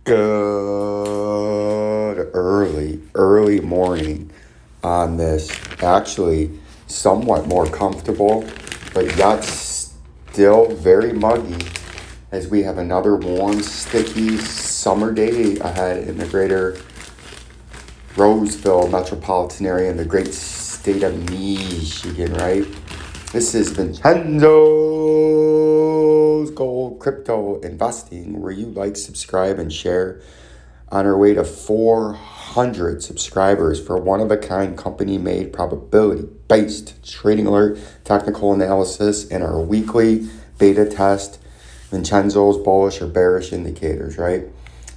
Good early morning on this actually somewhat more comfortable, but yet still very muggy as we have another warm, sticky summer day ahead in the greater Roseville metropolitan area in the great state of Michigan, right? This is Vincenzo'S Gold Crypto Investing, where you like, subscribe, and share on our way to 400 subscribers for one-of-a-kind company-made probability-based trading alert, technical analysis, and our weekly beta test, Vincenzo'S bullish or bearish indicators, right?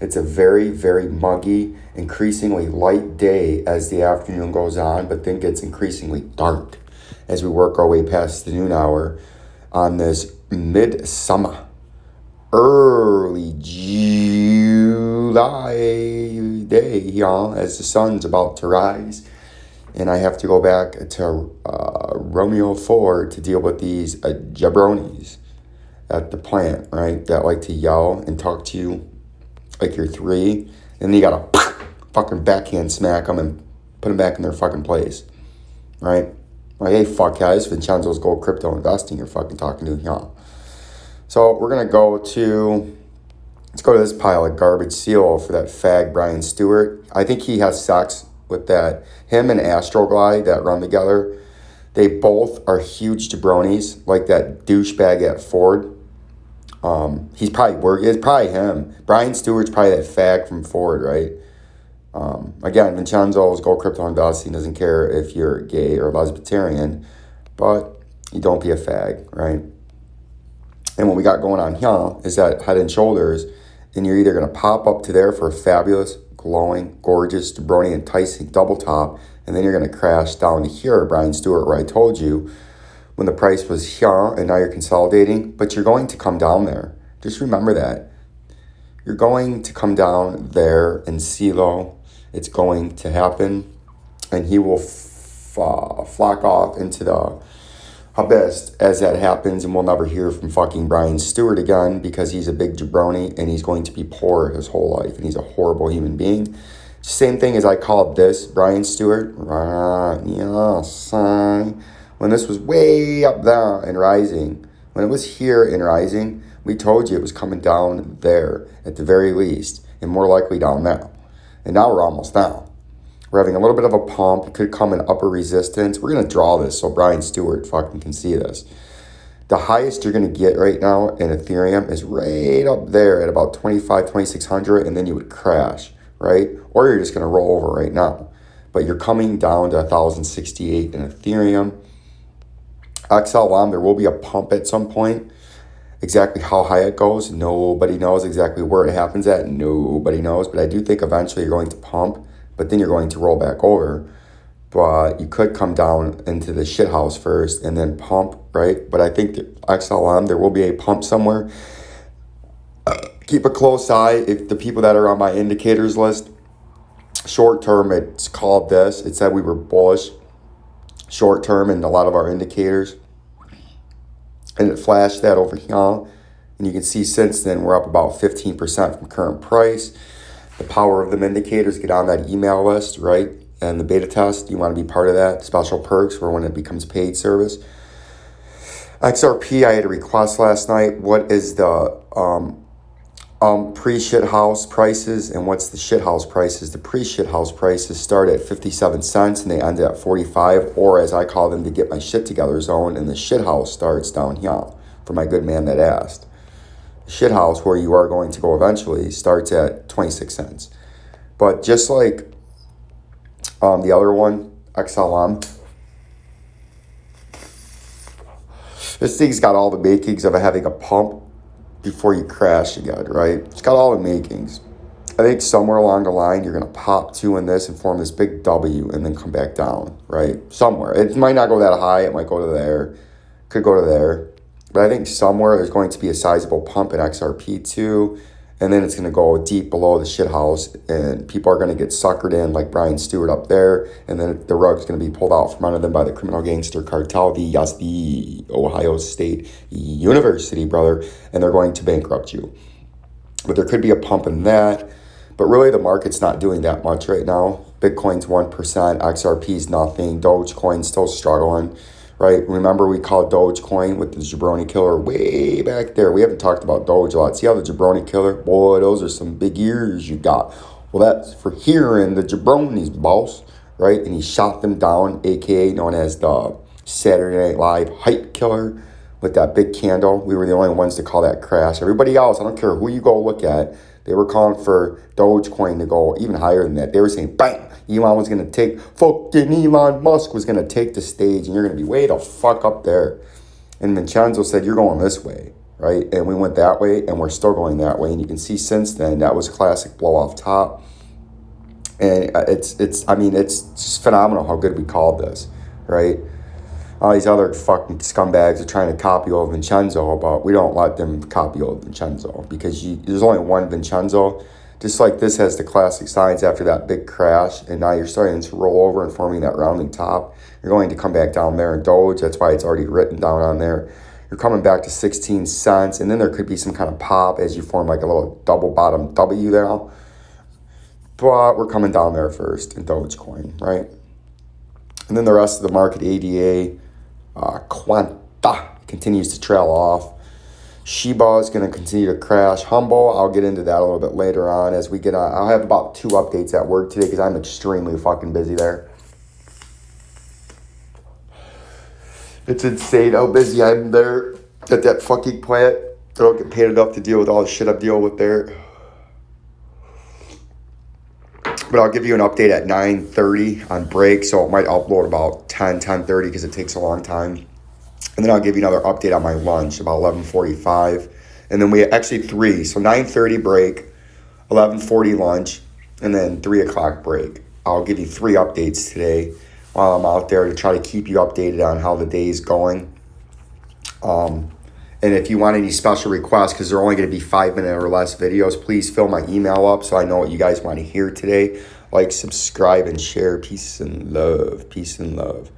It's a very, very muggy, increasingly light day as the afternoon goes on, but then gets increasingly dark as we work our way past the noon hour on this midsummer, early July day, y'all, as the sun's about to rise. And I have to go back to Romeo Ford to deal with these jabronis at the plant, right, that like to yell and talk to you like you're three. And then you gotta fucking backhand smack them and put them back in their fucking place, right? Like, hey, fuck guys, Vincenzo'S Gold Crypto Investing you're fucking talking to, y'all. So we're going to let's go to this pile of garbage seal for that fag Brian Stewart. I think he has sex with him and Astroglide that run together. They both are huge jabronis, like that douchebag at Ford. It's probably him. Brian Stewart's probably that fag from Ford, right? Again, Vincenzo'S Gold Crypto Investing doesn't care if you're gay or lesbian, but you don't be a fag, right? And what we got going on here is that head and shoulders, and you're either going to pop up to there for a fabulous, glowing, gorgeous, jabroni, enticing double top, and then you're going to crash down to here, Brian Stewart, where I told you when the price was here, and now you're consolidating, but you're going to come down there. Just remember that. You're going to come down there in CeeLo. It's going to happen, and he will flock off into the abyss as that happens, and we'll never hear from fucking Brian Stewart again because he's a big jabroni, and he's going to be poor his whole life, and he's a horrible human being. Same thing as I called this Brian Stewart. Yes, when this was way up there and rising, when it was here and rising, we told you it was coming down there at the very least, and more likely down there. And now we're almost down. We're having a little bit of a pump. It could come in upper resistance. We're going to draw this so Brian Stewart fucking can see this. The highest you're going to get right now in Ethereum is right up there at about 2,600, and then you would crash, right? Or you're just going to roll over right now. But you're coming down to 1,068 in Ethereum. XLM, there will be a pump at some point. Exactly how high it goes, nobody knows. Exactly where it happens at, nobody knows. But I do think eventually you're going to pump, but then you're going to roll back over. But you could come down into the shithouse first and then pump, right? But I think that XLM, there will be a pump somewhere. Keep a close eye. If the people that are on my indicators list, short term, it's called this. It said we were bullish short term in a lot of our indicators. And it flashed that over here. And you can see since then we're up about 15% from current price. The power of them indicators, get on that email list, right? And the beta test, you want to be part of that. Special perks for when it becomes paid service. XRP, I had a request last night. What is the pre-shithouse prices and what's the shithouse prices? The pre-shithouse prices start at 57 cents and they end at 45, or as I call them, to get my shit together zone, and the shithouse starts down here for my good man that asked. The shithouse, where you are going to go eventually, starts at 26 cents. But just like the other one, XLM, this thing's got all the makings of having a pump before you crash again, right? It's got all the makings. I think somewhere along the line, you're going to pop two in this and form this big W and then come back down, right? Somewhere. It might not go that high. It might go to there. Could go to there. But I think somewhere there's going to be a sizable pump in XRP too. And then it's going to go deep below the shithouse, and people are going to get suckered in like Brian Stewart up there, and then the rug's going to be pulled out from under them by the criminal gangster cartel, the Ohio State University, brother, and they're going to bankrupt you. But there could be a pump in that. But really, the market's not doing that much right now. Bitcoin's 1%, XRP's nothing, Dogecoin's still struggling, right? Remember we called Dogecoin with the jabroni killer way back there. We haven't talked about Doge a lot. See how the jabroni killer, boy, those are some big ears you got. Well, that's for hearing the jabronis, boss, right? And he shot them down, aka known as the Saturday Night Live hype killer with that big candle. We were the only ones to call that crash. Everybody else, I don't care who you go look at, they were calling for Dogecoin to go even higher than that. They were saying, bang, Elon was going to take, fucking Elon Musk was going to take the stage and you're going to be way the fuck up there. And Vincenzo said, you're going this way, right? And we went that way and we're still going that way. And you can see since then, that was a classic blow off top. And it's just phenomenal how good we called this, right? All these other fucking scumbags are trying to copy old Vincenzo, but we don't let them copy old Vincenzo because there's only one Vincenzo. Just like this has the classic signs after that big crash, and now you're starting to roll over and forming that rounding top. You're going to come back down there in Doge. That's why it's already written down on there. You're coming back to 16 cents, and then there could be some kind of pop as you form like a little double bottom W there. But we're coming down there first in Dogecoin, right? And then the rest of the market, ADA, Quanta continues to trail off. Shiba is going to continue to crash. Humble, I'll get into that a little bit later on as we get on. I'll have about 2 updates at work today because I'm extremely fucking busy there. It's insane how busy I'm there at that fucking plant. I don't get paid enough to deal with all the shit I'm dealing with there. But I'll give you an update at 9:30 on break, so it might upload about 10:30 because it takes a long time. And then I'll give you another update on my lunch about 11:45. And then we actually 3. So 9:30 break, 11:40 lunch, and then 3 o'clock break. I'll give you 3 updates today while I'm out there to try to keep you updated on how the day's going. And if you want any special requests, because they're only going to be 5-minute or less videos, please fill my email up so I know what you guys want to hear today. Like, subscribe, and share. Peace and love. Peace and love.